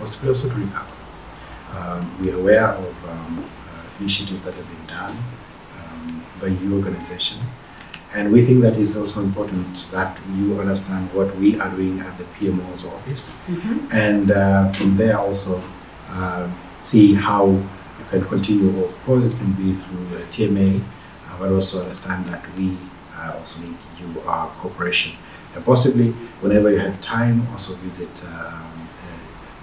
possibly also to recover. We are aware of initiatives that have been done by your organization, and we think that it's also important that you understand what we are doing at the PMO's office, and from there also see how you can continue. Of course, it can be through TMA, but also understand that we also need your cooperation. And possibly, whenever you have time, also visit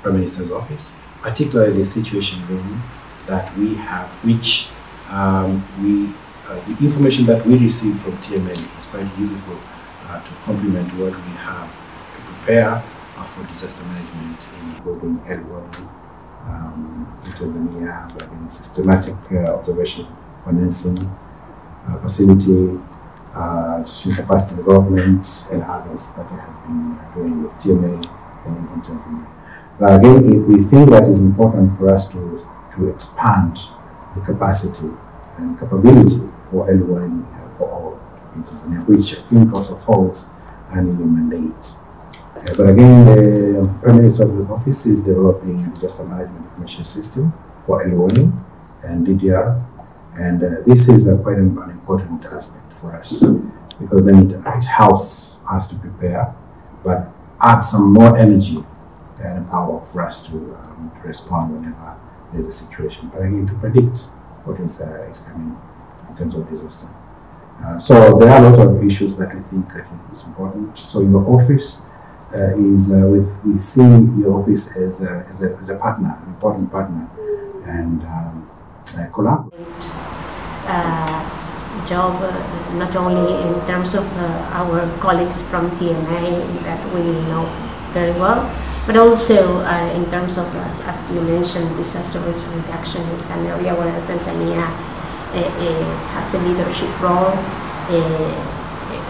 Prime Minister's office, particularly the situation room that we have, which the information that we receive from TMA is quite useful to complement what we have to prepare for disaster management, including early warning in Tanzania, but in systematic observation, financing, facility, capacity development, and others that we have been doing with TMA in Tanzania. But again, if we think that it's important for us to expand the capacity and capability for early warning for all in Tanzania, which I think also falls under your mandate. But again, the Prime Minister's office is developing a disaster management information system for early warning and DDR, and this is quite an important aspect for us, because then it helps us to prepare, but add some more energy and power for us to respond whenever there's a situation. But again, to predict what is coming in terms of disaster. So there are a lot of issues that we think is important. So your office we see your office as a partner, an important partner, and collaborate. Job, not only in terms of our colleagues from TMA that we know very well, but also in terms of, as you mentioned, disaster risk reduction is an area where Tanzania has a leadership role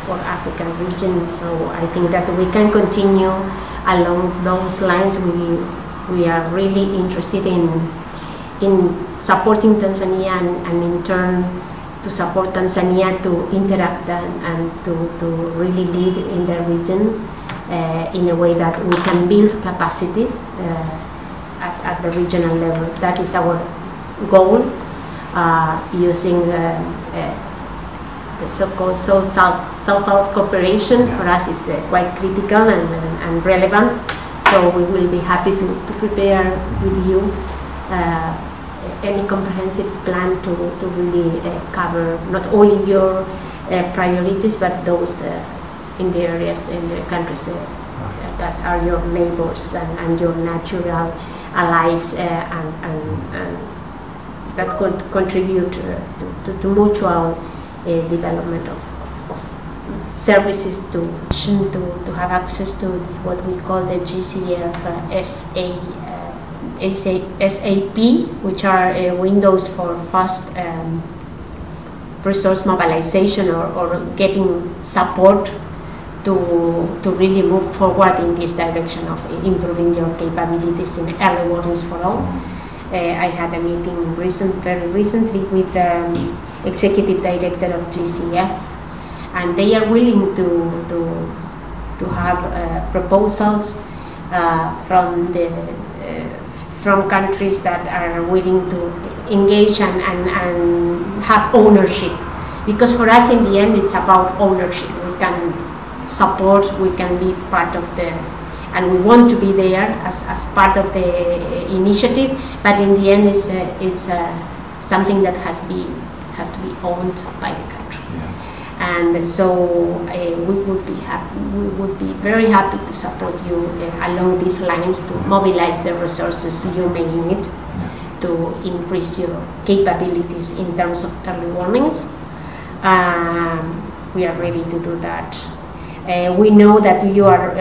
for African region. So I think that we can continue along those lines. We are really interested in supporting Tanzania and in turn to support Tanzania to interact and to really lead in the region in a way that we can build capacity at the regional level. That is our goal, using the so-called South-South cooperation for us is quite critical and relevant. So we will be happy to prepare with you any comprehensive plan to really cover not only your priorities, but those in the areas, in the countries that are your neighbors and your natural allies, and that could contribute to mutual development of services to have access to what we call the GCF SAP, which are windows for fast resource mobilization or getting support to really move forward in this direction of improving your capabilities in early warnings for all. I had a meeting very recently with the executive director of GCF, and they are willing to have proposals from countries that are willing to engage and have ownership. Because for us, in the end, it's about ownership. We can support, we can be part of and we want to be there as part of the initiative, but in the end, it's something that has to be owned by the country. Yeah. And so we would be very happy to support you along these lines to mobilize the resources you may need to increase your capabilities in terms of early warnings. We are ready to do that. We know that you are